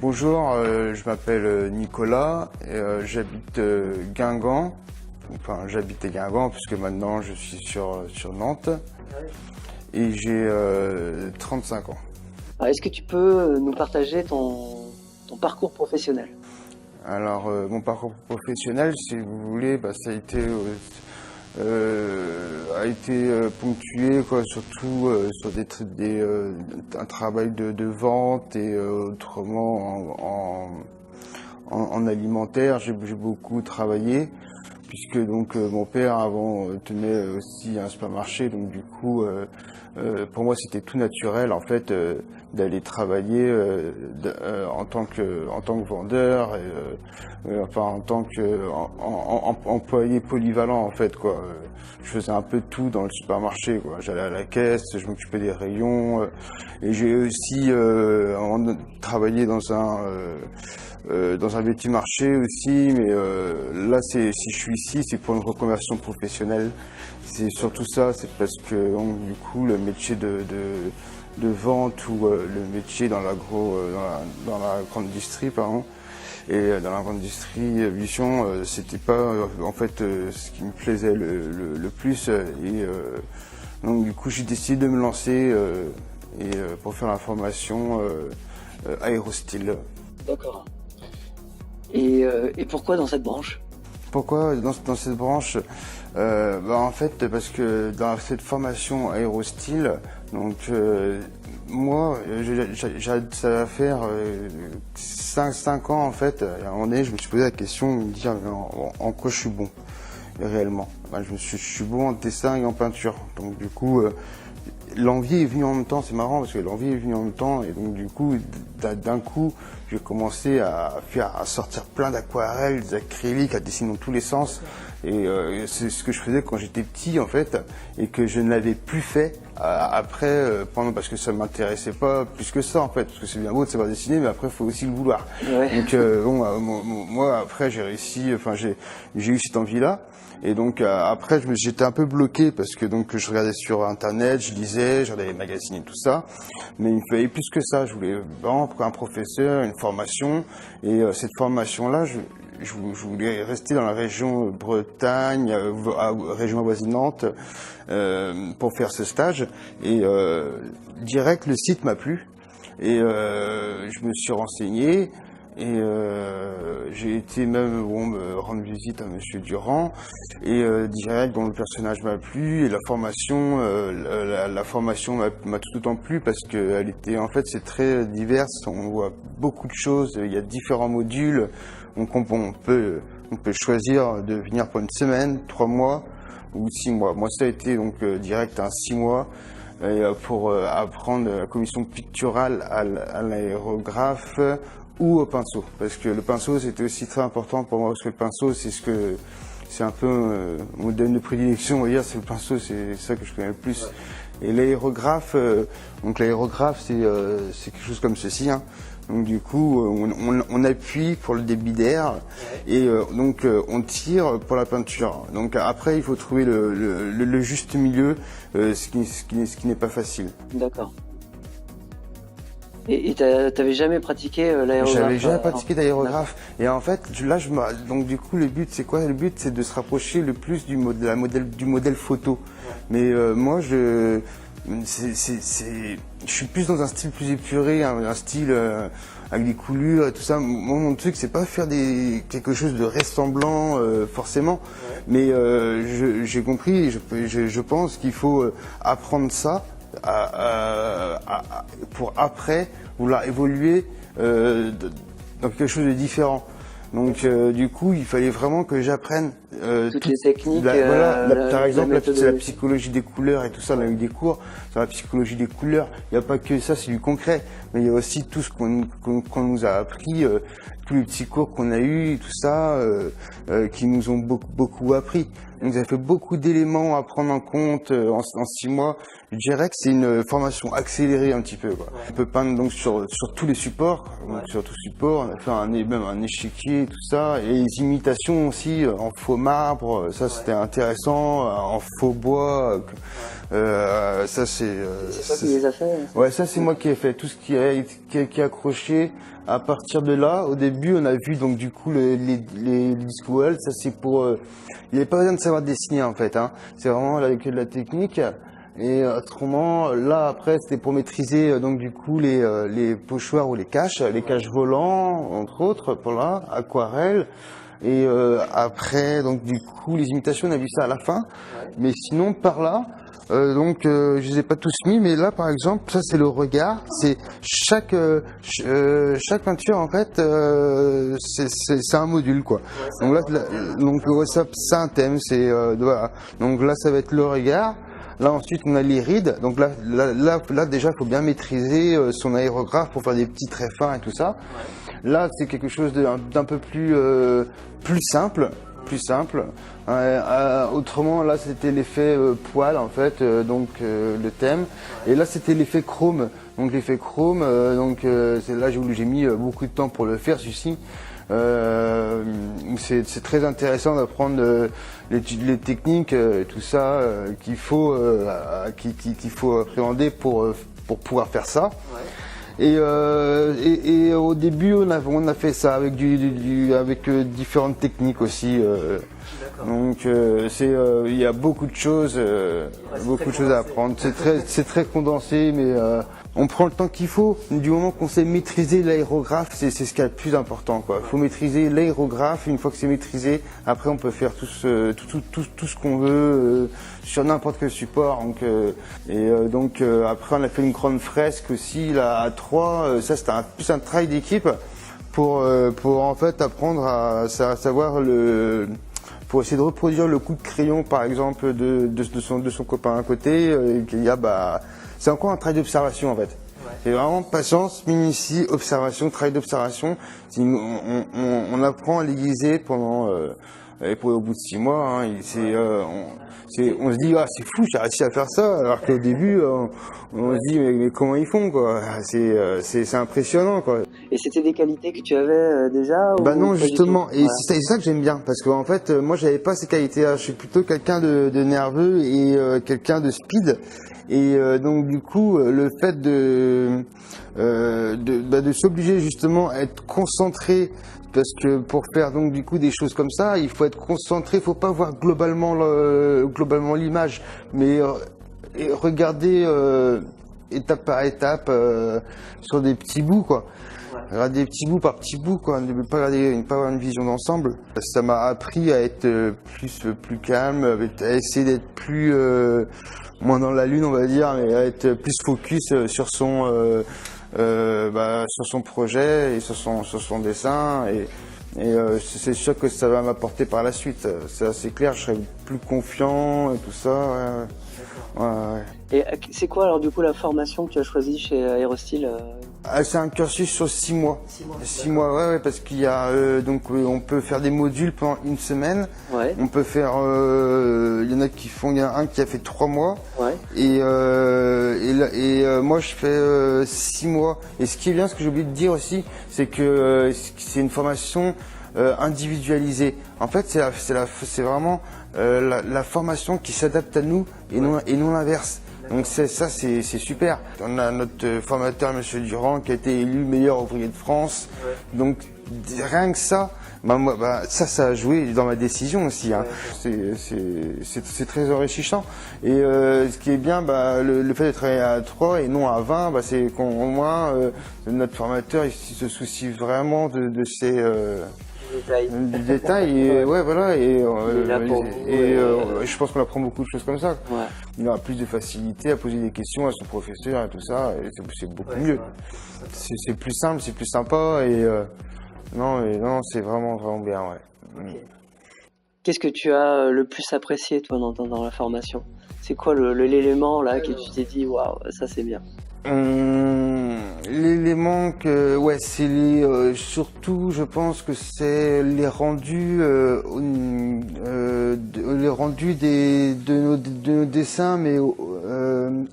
Bonjour, je m'appelle Nicolas, et, j'habite Guingamp. Enfin, j'habitais Guingamp puisque maintenant je suis sur Nantes et j'ai 35 ans. Alors, est-ce que tu peux nous partager ton parcours professionnel? Alors, mon parcours professionnel, si vous voulez, ça a été ponctué surtout sur un travail de vente et autrement en alimentaire. J'ai beaucoup travaillé puisque donc mon père avant tenait aussi un supermarché, donc du coup pour moi c'était tout naturel en fait d'aller travailler en tant que vendeur et enfin en tant que employé polyvalent en fait quoi. Je faisais un peu de tout dans le supermarché quoi. J'allais à la caisse, je m'occupais des rayons et j'ai aussi travaillé dans un petit marché aussi, mais là si je suis ici c'est pour une reconversion professionnelle. C'est surtout ça, c'est parce que donc, du coup le métier de vente ou le métier dans la grande industrie pardon, et dans la grande distribution c'était pas en fait ce qui me plaisait le plus et donc du coup j'ai décidé de me lancer pour faire la formation aérostyle. D'accord. Et pourquoi dans cette branche? Pourquoi dans cette branche en fait parce que dans cette formation aérostyle, donc moi ça va faire 5 ans en fait. À un moment donné, je me suis posé la question de me dire en quoi je suis bon réellement. Je suis bon en dessin et en peinture. Donc du coup l'envie est venue en même temps, c'est marrant parce que l'envie est venue en même temps et donc du coup d'un coup j'ai commencé à sortir plein d'aquarelles, des acryliques, à dessiner dans tous les sens et c'est ce que je faisais quand j'étais petit en fait et que je ne l'avais plus fait après parce que ça m'intéressait pas plus que ça en fait, parce que c'est bien beau de savoir dessiner mais après il faut aussi le vouloir. Ouais. Donc moi après j'ai réussi, enfin j'ai eu cette envie là. Et donc après j'étais un peu bloqué parce que donc je regardais sur internet, je lisais, je regardais les magazines et tout ça, mais il me fallait plus que ça. Je voulais vraiment un professeur, une formation et cette formation là, je voulais rester dans la région Bretagne, région avoisinante pour faire ce stage et direct le site m'a plu et je me suis renseigné. Et j'ai été même me rendre visite à Monsieur Durand et direct le personnage m'a plu et la formation m'a tout autant plu parce que elle était en fait c'est très divers, on voit beaucoup de choses, il y a différents modules, donc on peut choisir de venir pour une semaine, 3 mois ou 6 mois. Moi ça a été donc direct un 6 mois. Et pour apprendre la commission picturale à l'aérographe ou au pinceau, parce que le pinceau c'était aussi très important pour moi, parce que le pinceau c'est un peu mon domaine de prédilection, on va dire, c'est le pinceau, c'est ça que je connais le plus. Et l'aérographe, donc l'aérographe c'est quelque chose comme ceci, hein. Donc du coup on appuie pour le débit d'air et donc on tire pour la peinture. Donc après il faut trouver le juste milieu, ce qui n'est pas facile. D'accord. Et t'avais jamais pratiqué l'aérographe? J'avais jamais pratiqué d'aérographe. Et en fait, là, donc du coup, le but, c'est quoi? Le but, c'est de se rapprocher le plus du modèle photo. Ouais. Mais moi, je suis plus dans un style plus épuré, un style avec des coulures et tout ça. Moi, mon truc, c'est pas faire quelque chose de ressemblant forcément. Ouais. Mais j'ai compris, je pense qu'il faut apprendre ça. Pour après vouloir évoluer dans quelque chose de différent. Donc du coup, il fallait vraiment que j'apprenne toutes les techniques. Par exemple, c'est la psychologie des couleurs et tout ça. On a eu des cours sur la psychologie des couleurs. Il n'y a pas que ça, c'est du concret, mais il y a aussi tout ce qu'on nous a appris, tous les petits cours qu'on a eu, tout ça, qui nous ont beaucoup appris. Donc, ça fait beaucoup d'éléments à prendre en compte en 6 mois. Je dirais que c'est une formation accélérée un petit peu, quoi. On peut peindre donc sur tous les supports, donc sur tout support. On a fait même un échiquier, tout ça, et les imitations aussi en faux marbre. Ça, c'était intéressant, en faux bois. Ça c'est. C'est toi qui les as fait? Ouais, ça c'est moi qui ai fait tout ce qui est accroché. À partir de là, au début, on a vu donc du coup les disc wells. Ça c'est pour. Il n'y avait pas besoin de savoir dessiner en fait. Hein. C'est vraiment là, que de la technique. Et autrement, là après, c'était pour maîtriser donc du coup les pochoirs ou les caches volants entre autres, pour là, aquarelle. Et après, donc du coup, les imitations, on a vu ça à la fin. Mais sinon, par là. Je les ai pas tous mis, mais là par exemple, ça c'est le regard. C'est chaque peinture en fait, c'est un module quoi. Donc là, ça c'est un thème. C'est voilà. Donc là, ça va être le regard. Là ensuite, on a les rides. Donc là déjà, il faut bien maîtriser son aérographe pour faire des petits traits fins et tout ça. Là, c'est quelque chose d'un peu plus simple. Autrement, là, c'était l'effet poil, en fait, le thème. Et là, c'était l'effet chrome. Donc, l'effet chrome, c'est là où j'ai mis beaucoup de temps pour le faire, celui-ci. C'est très intéressant d'apprendre les techniques, tout ça, qu'il faut appréhender pour pouvoir faire ça. Et au début, on a fait ça avec avec différentes techniques aussi. Donc il y a beaucoup de choses, à apprendre. C'est très condensé, mais on prend le temps qu'il faut. Du moment qu'on sait maîtriser l'aérographe, c'est ce qui est le plus important, quoi. Il faut maîtriser l'aérographe. Une fois que c'est maîtrisé, après on peut faire tout ce qu'on veut sur n'importe quel support. Donc après on a fait une grande fresque aussi là à 3. Ça c'était plus un travail d'équipe pour en fait apprendre à savoir pour essayer de reproduire le coup de crayon par exemple de son copain à côté. C'est encore un travail d'observation en fait. C'est vraiment patience, minutie, observation, travail d'observation. On apprend à l'aiguiser pendant et au bout de 6 mois. Hein, on se dit c'est fou, j'ai réussi à faire ça. Alors qu'au début on se dit mais comment ils font quoi. C'est impressionnant quoi. Et c'était des qualités que tu avais déjà Bah non justement, et c'est ça que j'aime bien parce qu'en fait moi j'avais pas ces qualités-là. Je suis plutôt quelqu'un de nerveux et quelqu'un de speed. Et donc du coup, le fait de s'obliger justement à être concentré, parce que pour faire donc du coup des choses comme ça, il faut être concentré, il faut pas voir globalement l'image, mais regarder étape par étape sur des petits bouts quoi. Regarder des petits bouts par petits bouts quoi, ne pas avoir une vision d'ensemble. Ça m'a appris à être plus calme, à essayer d'être plus moins dans la lune on va dire, mais à être plus focus sur son projet et sur son dessin et c'est sûr que ça va m'apporter par la suite. C'est assez clair, je serai plus confiant et tout ça. Ouais. Et c'est quoi alors du coup la formation que tu as choisie chez Aérostyle C'est un cursus sur 6 mois. 6 mois, ouais, parce qu'il y a on peut faire des modules pendant une semaine. Ouais. On peut faire, il y en a un qui a fait 3 mois. Ouais. Et moi je fais 6 mois. Et ce qui est bien, ce que j'ai oublié de dire aussi, c'est que c'est une formation individualisée. En fait, c'est vraiment la formation qui s'adapte à nous et non l'inverse. Donc c'est super. On a notre formateur, Monsieur Durand, qui a été élu meilleur ouvrier de France. Ouais. Donc rien que ça, ça a joué dans ma décision aussi. Hein. Ouais. C'est très enrichissant. Et ce qui est bien, le fait de travailler à 3 et non à 20, c'est qu'au moins notre formateur il se soucie vraiment de ces du détail et ouais voilà je pense qu'on apprend beaucoup de choses comme ça. Ouais. Il aura plus de facilité à poser des questions à son professeur et tout ça et c'est beaucoup mieux. C'est plus simple, c'est plus sympa et non c'est vraiment bien ouais. Okay. Qu'est-ce que tu as le plus apprécié toi dans la formation? C'est quoi l'élément là que tu t'es dit waouh ça c'est bien? L'élément que c'est surtout je pense que c'est les rendus de nos dessins mais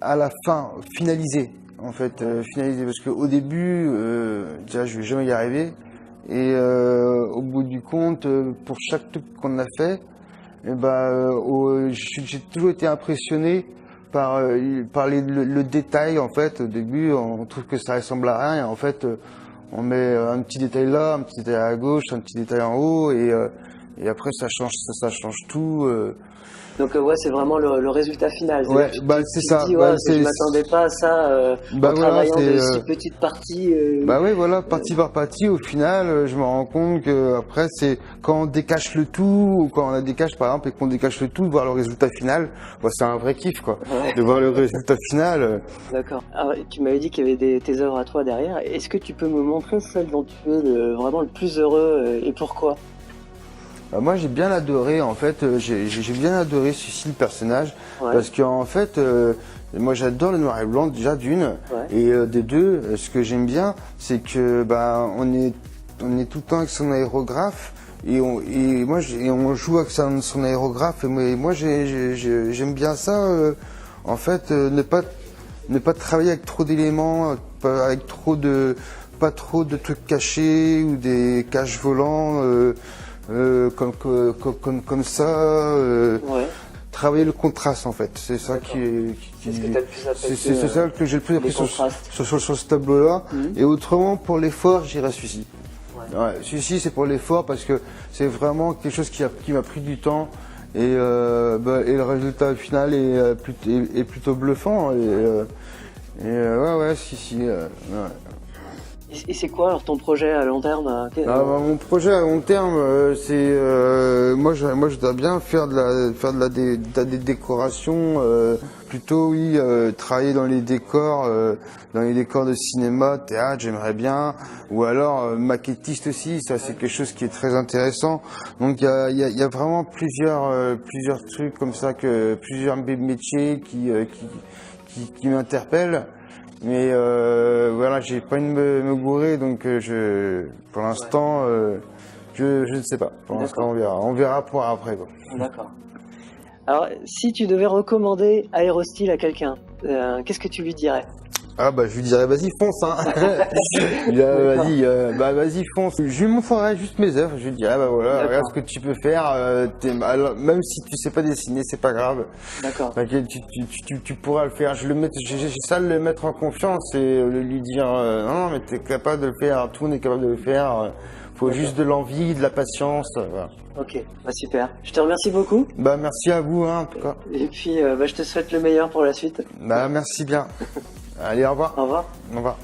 à la fin finalisés en fait finalisés parce qu'au début déjà je vais jamais y arriver et au bout du compte pour chaque truc qu'on a fait j'ai toujours été impressionné par le détail en fait. Au début, on trouve que ça ressemble à rien et en fait, on met un petit détail là, un petit détail à gauche, un petit détail en haut et après ça change tout. Donc ouais, c'est vraiment le résultat final. Ouais, Tu- bah tu- c'est tu ça. te dis, Bah, ouais, je m'attendais pas à ça bah en voilà, travaillant c'est de si petites parties. bah oui, voilà, partie par partie, au final, je me rends compte que après, c'est quand on décache le tout, ou quand on la décache par exemple, et qu'on décache le tout, de voir le résultat final, bah, c'est un vrai kiff, quoi. Ouais. De voir le résultat final. D'accord. Alors, tu m'avais dit qu'il y avait tes œuvres à toi derrière. Est-ce que tu peux me montrer celle dont tu es vraiment le plus heureux et pourquoi? Bah, moi, j'ai bien adoré, en fait, j'ai bien adoré celui-ci, le personnage, Ouais. parce qu'en fait, moi, j'adore le noir et blanc, déjà d'une, Ouais. et des deux, ce que j'aime bien, c'est que, bah, on est tout le temps avec son aérographe, et on joue avec son aérographe, et moi, j'aime bien ça, en fait, ne pas travailler avec trop d'éléments, pas trop de trucs cachés, ou des caches volants, comme ça, Ouais. travailler le contraste en fait, c'est ça C'est ce que t'as le plus apprécié. c'est ça que j'ai le plus les apprécié contrastes. sur ce tableau-là. Mhm. Et autrement, pour l'effort, j'irai celui-ci. Ouais. Ouais, celui-ci, c'est pour l'effort parce que c'est vraiment quelque chose qui m'a pris du temps et le résultat final est plutôt bluffant. Ouais, si. Ouais. Et c'est quoi alors ton projet à long terme? Mon projet à long terme, c'est moi je voudrais bien faire des décorations, plutôt oui, travailler dans les décors de cinéma, théâtre, j'aimerais bien, ou alors maquettiste aussi, ça c'est quelque chose qui est très intéressant. Donc il y a vraiment plusieurs trucs comme ça, plusieurs métiers qui m'interpellent. Mais voilà, j'ai pas envie de me gourer, donc pour l'instant, je ne sais pas. Pour l'instant, on verra pour après, quoi. D'accord. Alors, si tu devais recommander Aérostyle à quelqu'un, qu'est-ce que tu lui dirais? Ah bah je lui dirais vas-y fonce hein. Vas-y fonce. Je lui montrerai juste mes œuvres, je lui dirais bah voilà, D'accord. regarde ce que tu peux faire, alors, même si tu sais pas dessiner, c'est pas grave. D'accord. T'inquiète, tu pourras le faire. J'ai ça de le mettre en confiance et de lui dire non mais t'es capable de le faire, tout le monde est capable de le faire. Faut juste de l'envie, de la patience. Voilà. Ok, bah super. Je te remercie beaucoup. Bah merci à vous hein, en tout cas. Et puis, je te souhaite le meilleur pour la suite. Bah merci bien. Allez, au revoir. Au revoir. Au revoir.